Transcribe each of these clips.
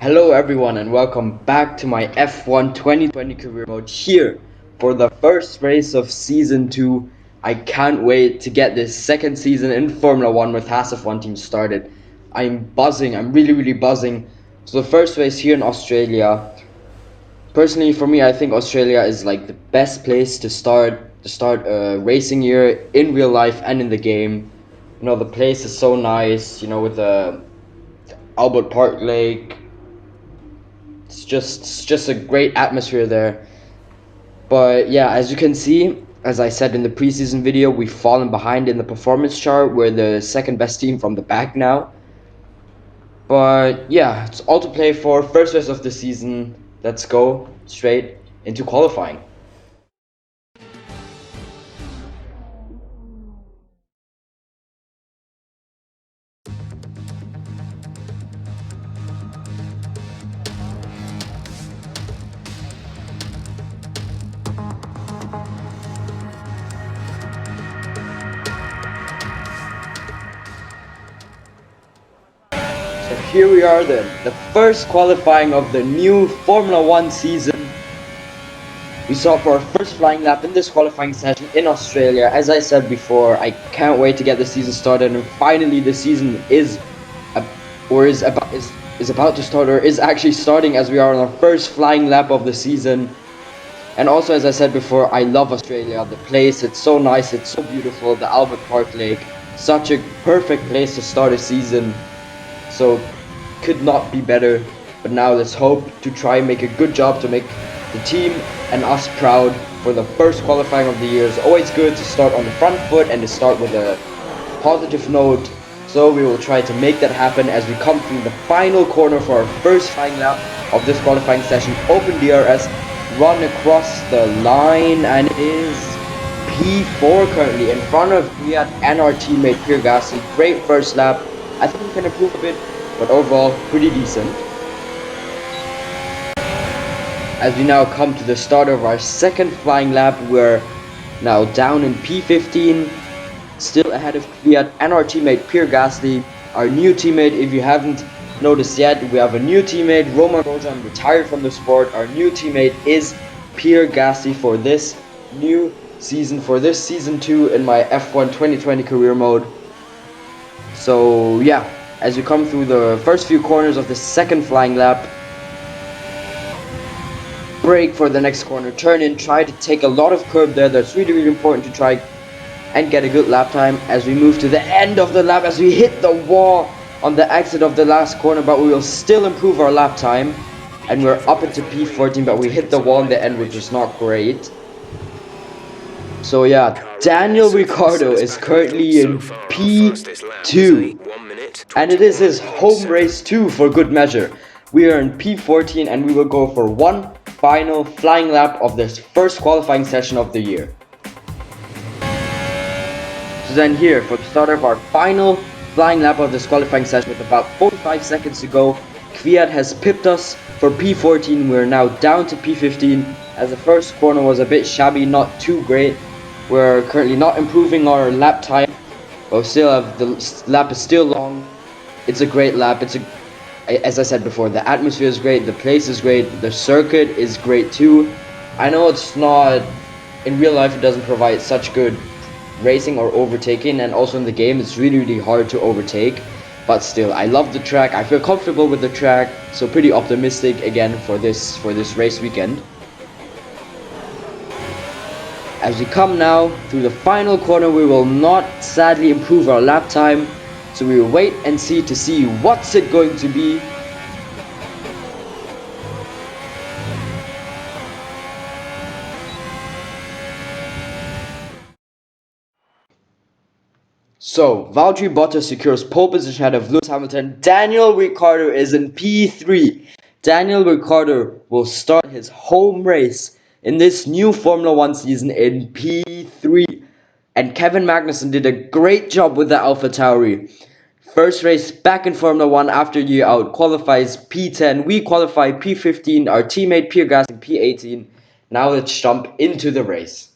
Hello everyone and welcome back to my F1 2020 career mode here for the first race of season 2. I can't wait to get this second season in Formula 1 with Haas F1 team started. I'm buzzing, I'm really buzzing. So the first race here in Australia. Personally for me I think Australia is like the best place to start a racing year in real life and in the game. The place is so nice, with the Albert Park Lake. It's just a great atmosphere there. But yeah, as you can see, as I said in the preseason video, we've fallen behind in the performance chart. We're the second best team from the back now. But yeah, it's all to play for. First race of the season. Let's go straight into qualifying. So here we are then, the first qualifying of the new Formula 1 season. We saw for our first flying lap in this qualifying session in Australia. As I said before, I can't wait to get the season started, and finally the season is about to start, or is actually starting, as we are on our first flying lap of the season. And also, as I said before, I love Australia. The place, it's so nice, it's so beautiful. The Albert Park Lake, such a perfect place to start a season. So could not be better. But now let's hope to try and make a good job to make the team and us proud for the first qualifying of the year. It's always good to start on the front foot and to start with a positive note. So we will try to make that happen as we come through the final corner for our first flying lap of this qualifying session. Open DRS, run across the line, and it is P4 currently in front of Kvyat and our teammate Pierre Gasly. Great first lap. I think we can improve a bit, but overall pretty decent. As we now come to the start of our second flying lap, we're now down in P15, still ahead of Kvyat and our teammate Pierre Gasly. Our new teammate, if you haven't noticed yet, we have a new teammate. Romain Grosjean retired from the sport. Our new teammate is Pierre Gasly for this new season, for this season 2 in my F1 2020 career mode. So yeah, as you come through the first few corners of the second flying lap, brake for the next corner, turn in, try to take a lot of curb there. That's really important to try and get a good lap time as we move to the end of the lap, as we hit the wall on the exit of the last corner, but we will still improve our lap time. And we're up into P14, but we hit the wall in the end, which is not great. So yeah, Daniel Ricciardo is currently in P2, and it is his home race too, for good measure. We are in P14 and we will go for one final flying lap of this first qualifying session of the year. So then here, for the start of our final flying lap of this qualifying session with about 45 seconds to go, Kvyat has pipped us for P14. We're now down to P15 as the first corner was a bit shabby, not too great. We're currently not improving our lap time, but we still have, the lap is still long. It's a great lap. As I said before, the atmosphere is great, the place is great, the circuit is great too. I know it's not, in real life it doesn't provide such good racing or overtaking, and also in the game it's really hard to overtake, but still I love the track. I feel comfortable with the track, so pretty optimistic again for this race weekend. As we come now through the final corner, we will not sadly improve our lap time, so we will wait and see what's it going to be. So, Valtteri Bottas secures pole position ahead of Lewis Hamilton. Daniel Ricciardo is in P3. Daniel Ricciardo will start his home race in this new Formula 1 season in P3. And Kevin Magnussen did a great job with the AlphaTauri. First race back in Formula 1 after year out, qualifies P10. We qualify P15. Our teammate Pierre Gasly P18. Now let's jump into the race.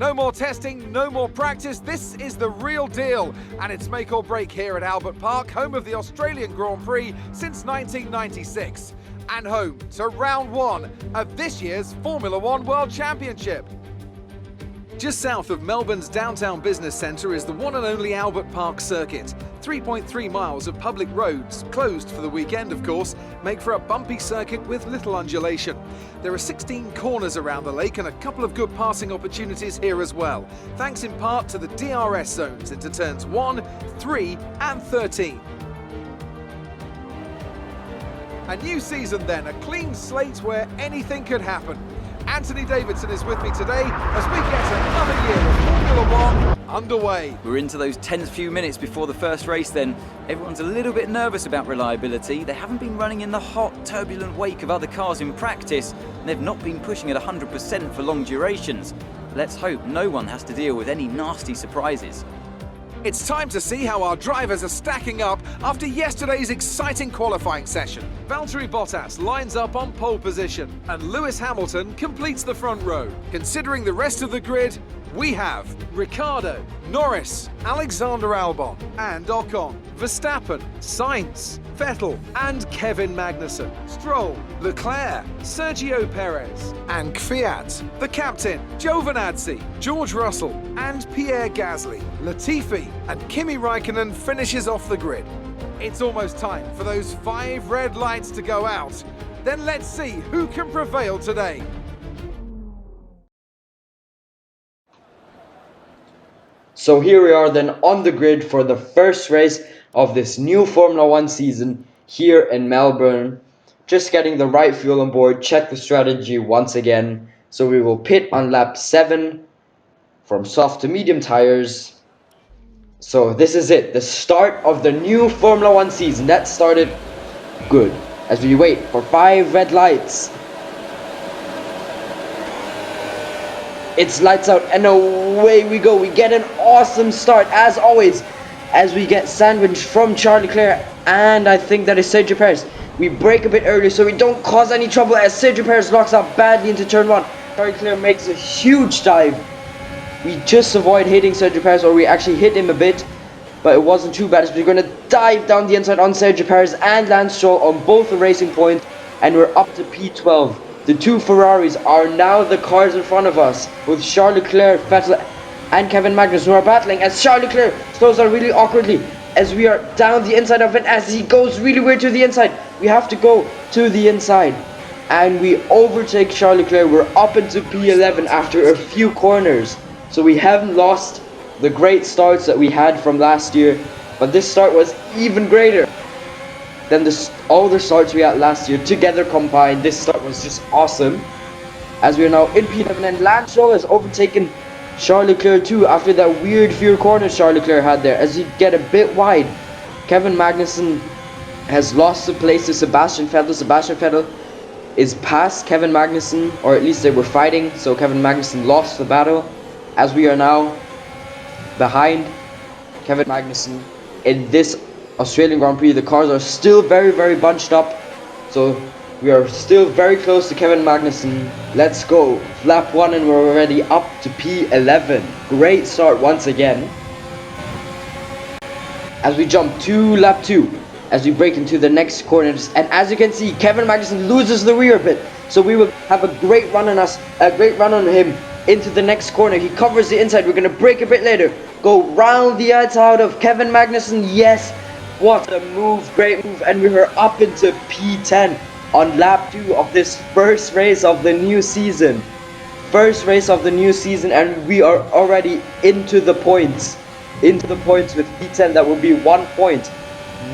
No more testing, no more practice. This is the real deal. And it's make or break here at Albert Park, home of the Australian Grand Prix since 1996. And home to round one of this year's Formula One World Championship. Just south of Melbourne's downtown business centre is the one and only Albert Park circuit. 3.3 miles of public roads, closed for the weekend of course, make for a bumpy circuit with little undulation. There are 16 corners around the lake and a couple of good passing opportunities here as well, thanks in part to the DRS zones into turns 1, 3 and 13. A new season then, a clean slate where anything could happen. Anthony Davidson is with me today as we get another year of Formula One underway. We're into those tense few minutes before the first race then. Everyone's a little bit nervous about reliability. They haven't been running in the hot, turbulent wake of other cars in practice, and they've not been pushing at 100% for long durations. Let's hope no one has to deal with any nasty surprises. It's time to see how our drivers are stacking up after yesterday's exciting qualifying session. Valtteri Bottas lines up on pole position and Lewis Hamilton completes the front row. Considering the rest of the grid, we have Ricciardo, Norris, Alexander Albon and Ocon, Verstappen, Sainz, Vettel and Kevin Magnussen, Stroll, Leclerc, Sergio Perez and Kvyat, the captain, Giovinazzi, George Russell and Pierre Gasly, Latifi and Kimi Raikkonen finishes off the grid. It's almost time for those 5 red lights to go out. Then let's see who can prevail today. So here we are then on the grid for the first race of this new Formula One season here in Melbourne. Just getting the right fuel on board, check the strategy once again. So we will pit on lap 7 from soft to medium tires. So this is it, the start of the new Formula One season. That started good as we wait for 5 red lights. It's lights out and away we go. We get an awesome start as always as we get sandwiched from Charles Leclerc and I think that is Sergio Perez. We brake a bit early so we don't cause any trouble as Sergio Perez locks up badly into turn 1. Charles Leclerc makes a huge dive. We just avoid hitting Sergio Perez, or we actually hit him a bit, but it wasn't too bad as we're going to dive down the inside on Sergio Perez and Lance Stroll on both the racing point and we're up to P12. The 2 Ferraris are now the cars in front of us, with Charles Leclerc, Vettel and Kevin Magnussen who are battling as Charles Leclerc slows down really awkwardly as we are down the inside of it as he goes really weird to the inside. We have to go to the inside and we overtake Charles Leclerc. We're up into P11 after a few corners. So we haven't lost the great starts that we had from last year, but this start was even greater than all the starts we had last year together combined. This start was just awesome as we are now in P11 and Lance Stroll has overtaken Charles Leclerc too after that weird few corners Charles Leclerc had there as he get a bit wide. Kevin Magnussen has lost the place to Sebastian Vettel. Sebastian Vettel is past Kevin Magnussen, or at least they were fighting, so Kevin Magnussen lost the battle as we are now behind Kevin Magnussen in this Australian Grand Prix. The cars are still very bunched up, so we are still very close to Kevin Magnussen. Let's go, lap 1 and we're already up to P11. Great start once again as we jump to lap 2 as we break into the next corners, and as you can see Kevin Magnussen loses the rear bit, so we will have a great run on him into the next corner. He covers the inside. We're gonna brake a bit later, go round the outside of Kevin Magnussen. Yes, what a move, great move, and we are up into P10 on lap 2 of this first race of the new season. And we are already into the points with P10. That would be 1 point.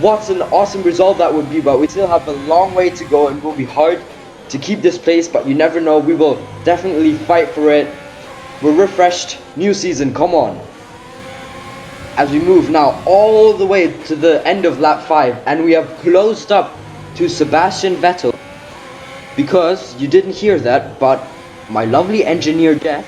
What an awesome result that would be, but we still have a long way to go and it will be hard to keep this place, but you never know. We will definitely fight for it. We're refreshed, new season, come on. As we move now all the way to the end of lap 5 and we have closed up to Sebastian Vettel, because you didn't hear that, but my lovely engineer Jeff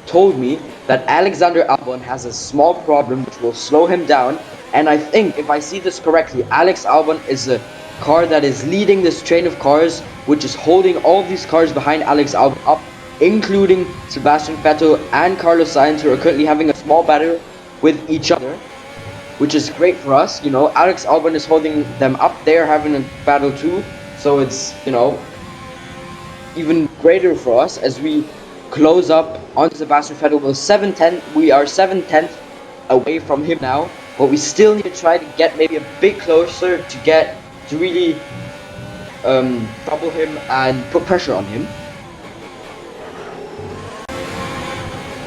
told me that Alexander Albon has a small problem which will slow him down, and I think if I see this correctly, Alex Albon is the car that is leading this train of cars which is holding all these cars behind Alex Albon up including Sebastian Vettel and Carlos Sainz, who are currently having a small battle with each other, which is great for us. You know, Alex Albon is holding them up. They're having a battle too, so it's, you know, even greater for us as we close up on Sebastian Vettel. We are 7/10 away from him now, but we still need to try to get maybe a bit closer to really double him and put pressure on him.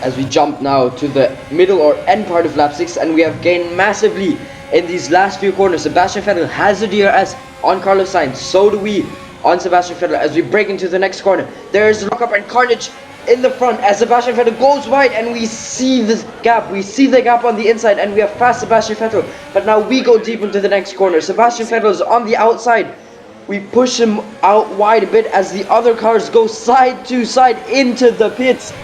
As we jump now to the middle or end part of lap 6, and we have gained massively in these last few corners. Sebastian Vettel has a DRS on Carlos Sainz, so do we on Sebastian Vettel. As we break into the next corner, there is lockup and carnage in the front as Sebastian Vettel goes wide, and we see this gap. We see the gap on the inside, and we have fast Sebastian Vettel. But now we go deep into the next corner. Sebastian Vettel is on the outside. We push him out wide a bit as the other cars go side to side into the pits.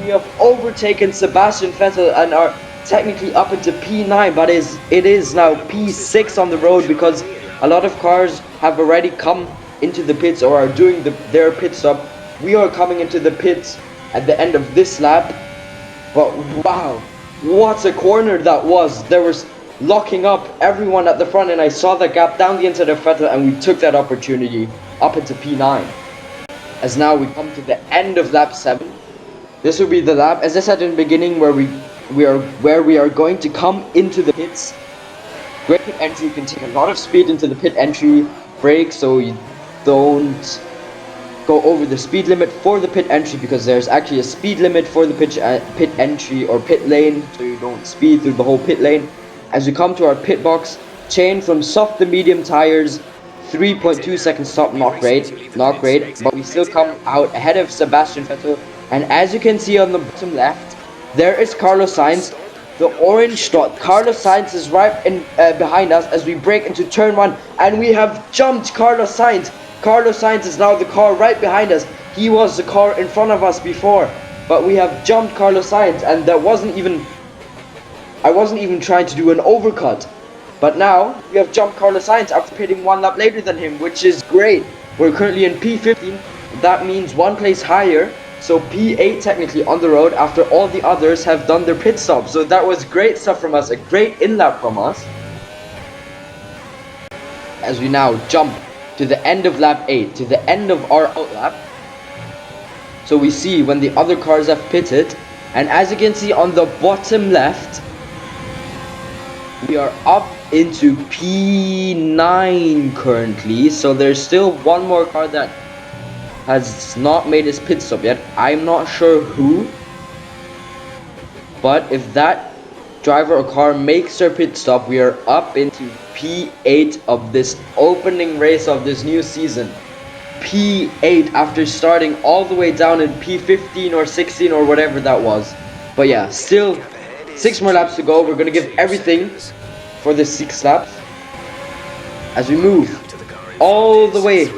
We have overtaken Sebastian Vettel and are technically up into P9, but it is now P6 on the road because a lot of cars have already come into the pits or are doing their pit stop. We are coming into the pits at the end of this lap, but wow, what a corner that was. There was locking up everyone at the front, and I saw the gap down the inside of Vettel, and we took that opportunity up into P9. As now we come to the end of lap 7. This will be the lap, as I said in the beginning, where we are going to come into the pits. Great pit entry. You can take a lot of speed into the pit entry, brake so you don't go over the speed limit for the pit entry, because there's actually a speed limit for the pit entry or pit lane, so you don't speed through the whole pit lane. As we come to our pit box, chain from soft to medium tires, 3.2 seconds stop, not great, but we still come out ahead of Sebastian Vettel. And as you can see on the bottom left, there is Carlos Sainz, the orange dot. Carlos Sainz is right in behind us as we break into turn 1, and we have jumped Carlos Sainz. Carlos Sainz is now the car right behind us. He was the car in front of us before, but we have jumped Carlos Sainz, and I wasn't even trying to do an overcut. But now we have jumped Carlos Sainz after pitting 1 lap later than him, which is great. We're currently in P15. That means 1 place higher, so P8 technically on the road after all the others have done their pit stop. So that was great stuff from us, a great in-lap from us. As we now jump to the end of lap 8, to the end of our outlap. So we see when the other cars have pitted, and as you can see on the bottom left, we are up into P9 currently. So there's still one more car that has not made his pit stop yet. I'm not sure who, but if that driver or car makes their pit stop, we are up into P8 of this opening race of this new season. P8 after starting all the way down in P15 or 16 or whatever that was. But yeah, still 6 more laps to go. We're gonna give everything for the 6 laps as we move all the way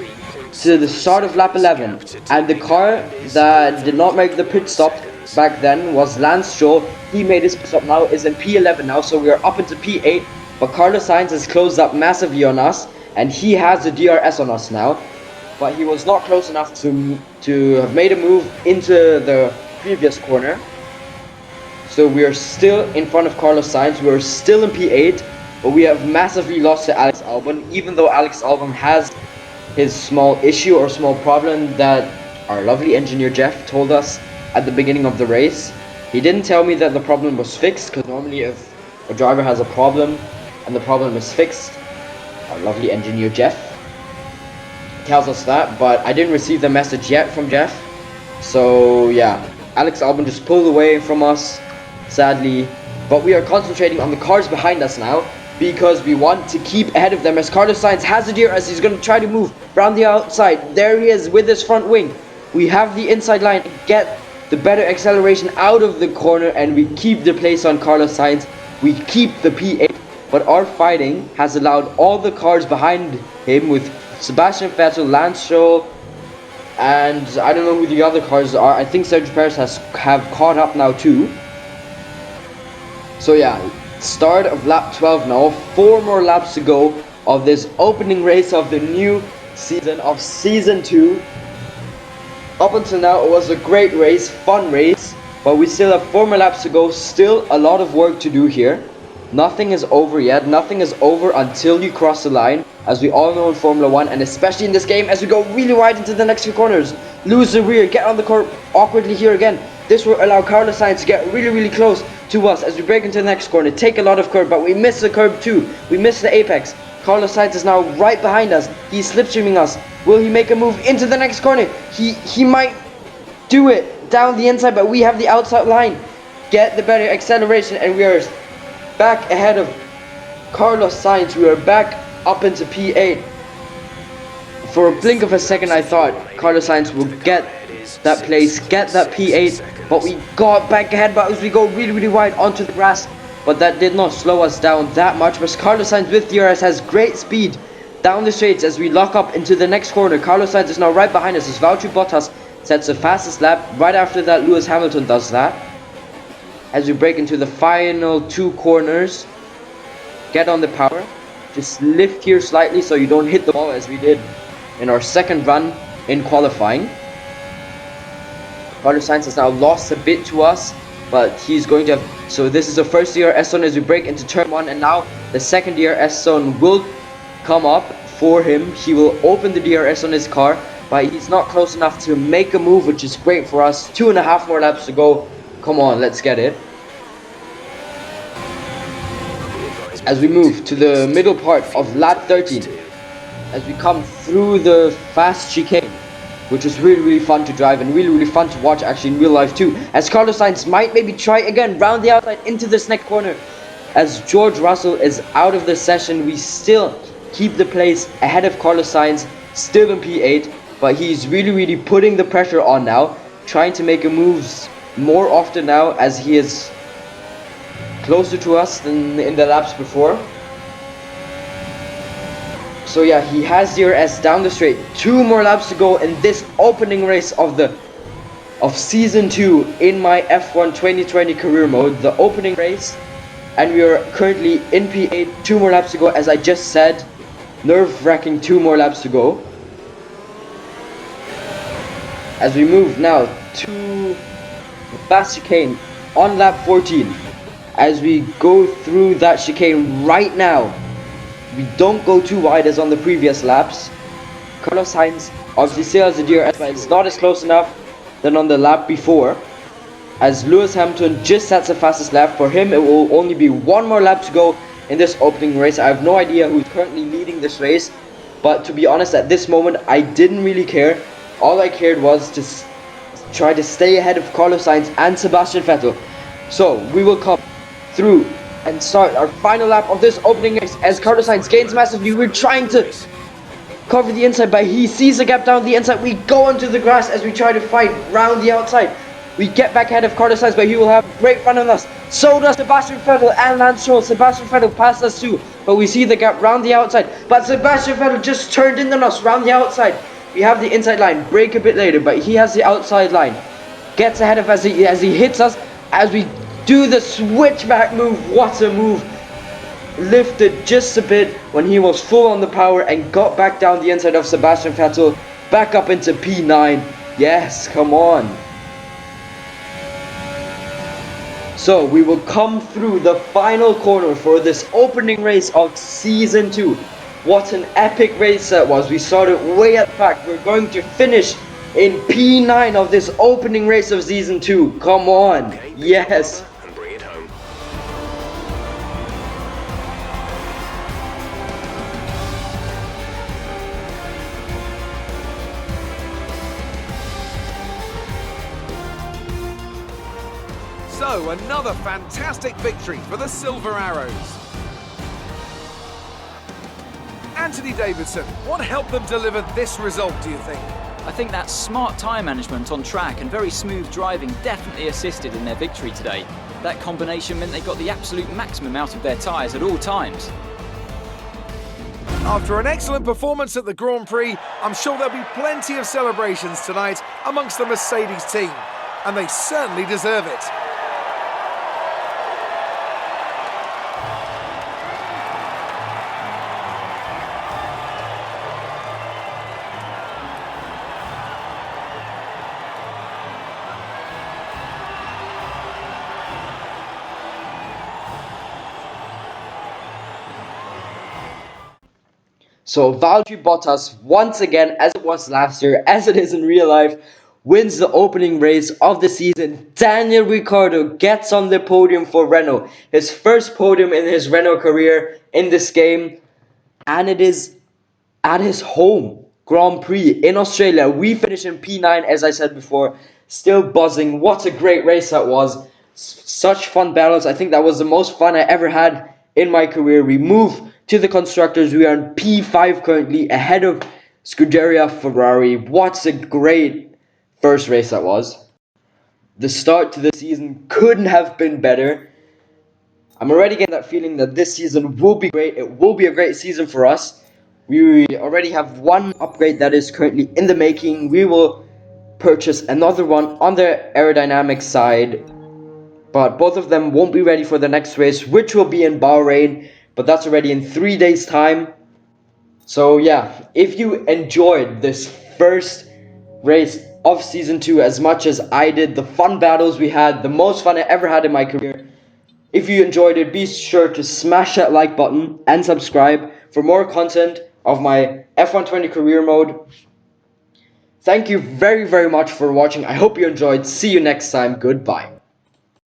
to the start of lap 11. And the car that did not make the pit stop back then was Lance Stroll. He made his pit stop, now is in P11 now, so we are up into P8. But Carlos Sainz has closed up massively on us, and he has the DRS on us now. But he was not close enough to have made a move into the previous corner. So we are still in front of Carlos Sainz. We are still in P8, but we have massively lost to Alex Albon, even though Alex Albon has his small issue or small problem that our lovely engineer Jeff told us at the beginning of the race. He didn't tell me that the problem was fixed, because normally if a driver has a problem and the problem is fixed, our lovely engineer Jeff tells us that, but I didn't receive the message yet from Jeff. So yeah, Alex Albon just pulled away from us, sadly, but we are concentrating on the cars behind us now, because we want to keep ahead of them. As Carlos Sainz has a DRS, he's going to try to move around the outside. There he is with his front wing. We have the inside line, get the better acceleration out of the corner, and we keep the place on Carlos Sainz. We keep the P8, but our fighting has allowed all the cars behind him with Sebastian Vettel, Lance Stroll, and I don't know who the other cars are. I think Sergio Perez have caught up now too. So yeah, start of lap 12 now. 4 more laps to go of this opening race of the new season, of season 2. Up until now, it was a great race, fun race, but we still have 4 more laps to go. Still a lot of work to do here. Nothing is over yet. Nothing is over until you cross the line, as we all know in Formula 1, and especially in this game, as we go really wide into the next few corners. Lose the rear, get on the curb awkwardly here again. This will allow Carlos Sainz to get really close to us as we break into the next corner. Take a lot of curb, but we miss the curb too. We miss the apex. Carlos Sainz is now right behind us. He's slipstreaming us. Will he make a move into the next corner? He might do it down the inside, but we have the outside line. Get the better acceleration, and we are back ahead of Carlos Sainz. We are back up into P8. For a blink of a second, I thought Carlos Sainz will get that place, get that P8, but we got back ahead, but as we go really wide onto the grass. But that did not slow us down that much, because Carlos Sainz with DRS has great speed down the straights as we lock up into the next corner. Carlos Sainz is now right behind us as Valtteri Bottas sets the fastest lap. Right after that, Lewis Hamilton does that. As we break into the final 2 corners, get on the power. Just lift here slightly so you don't hit the ball as we did in our second run in qualifying. Carlos Sainz has now lost a bit to us, but he's going to have, so this is the first DRS zone as we break into turn 1, and now the second DRS zone will come up for him. He will open the DRS on his car, but he's not close enough to make a move, which is great for us. 2.5 more laps to go. Come on, let's get it. As we move to the middle part of lap 13, as we come through the fast chicane, which was really fun to drive and really fun to watch actually in real life too, as Carlos Sainz might maybe try again round the outside into this next corner. As George Russell is out of the session, we still keep the place ahead of Carlos Sainz, still in P8, but he's really putting the pressure on now, trying to make moves more often now as he is closer to us than in the laps before. So yeah, he has DRS down the straight. 2 more laps to go in this opening race of season 2 in my F1 2020 career mode, the opening race, and we are currently in P8. 2 more laps to go, as I just said. Nerve-wracking 2 more laps to go. As we move now to the fast chicane on lap 14. As we go through that chicane right now, we don't go too wide as on the previous laps. Carlos Sainz obviously still has the DRS, but it's not as close enough than on the lap before. As Lewis Hamilton just sets the fastest lap. For him, it will only be 1 more lap to go in this opening race. I have no idea who's currently leading this race, but to be honest, at this moment, I didn't really care. All I cared was to try to stay ahead of Carlos Sainz and Sebastian Vettel. So we will come through and start our final lap of this opening race as Carlos Sainz gains massively. We're trying to cover the inside, but he sees a gap down the inside. We go onto the grass as we try to fight round the outside. We get back ahead of Carlos Sainz, but he will have great fun on us. So does Sebastian Vettel and Lance Stroll. Sebastian Vettel passed us too, but we see the gap round the outside. But Sebastian Vettel just turned in on us round the outside. We have the inside line, break a bit later, but he has the outside line. Gets ahead of us as he hits us, as we do the switchback move. What a move. Lifted just a bit when he was full on the power and got back down the inside of Sebastian Vettel. Back up into P9. Yes, come on. So we will come through the final corner for this opening race of season 2. What an epic race that was. We started way at the back. We're going to finish in P9 of this opening race of season 2. Come on. Yes. So, another fantastic victory for the Silver Arrows. Anthony Davidson, what helped them deliver this result, do you think? I think that smart tyre management on track and very smooth driving definitely assisted in their victory today. That combination meant they got the absolute maximum out of their tyres at all times. After an excellent performance at the Grand Prix, I'm sure there'll be plenty of celebrations tonight amongst the Mercedes team, and they certainly deserve it. So Valtteri Bottas, once again, as it was last year, as it is in real life, wins the opening race of the season. Daniel Ricciardo gets on the podium for Renault. His first podium in his Renault career in this game. And it is at his home Grand Prix in Australia. We finished in P9, as I said before. Still buzzing. What a great race that was. Such fun battles. I think that was the most fun I ever had in my career. We move to the constructors. We are in P5 currently, ahead of Scuderia Ferrari. What a great first race that was. The start to the season couldn't have been better. I'm already getting that feeling that this season will be great. It will be a great season for us. We already have one upgrade that is currently in the making. We will purchase another one on the aerodynamic side, but both of them won't be ready for the next race, which will be in Bahrain, but that's already in 3 days time. So yeah, if you enjoyed this first race of season 2 as much as I did, the fun battles we had, the most fun I ever had in my career, if you enjoyed it, be sure to smash that like button and subscribe for more content of my F120 career mode. Thank you very, very much for watching. I hope you enjoyed. See you next time. Goodbye.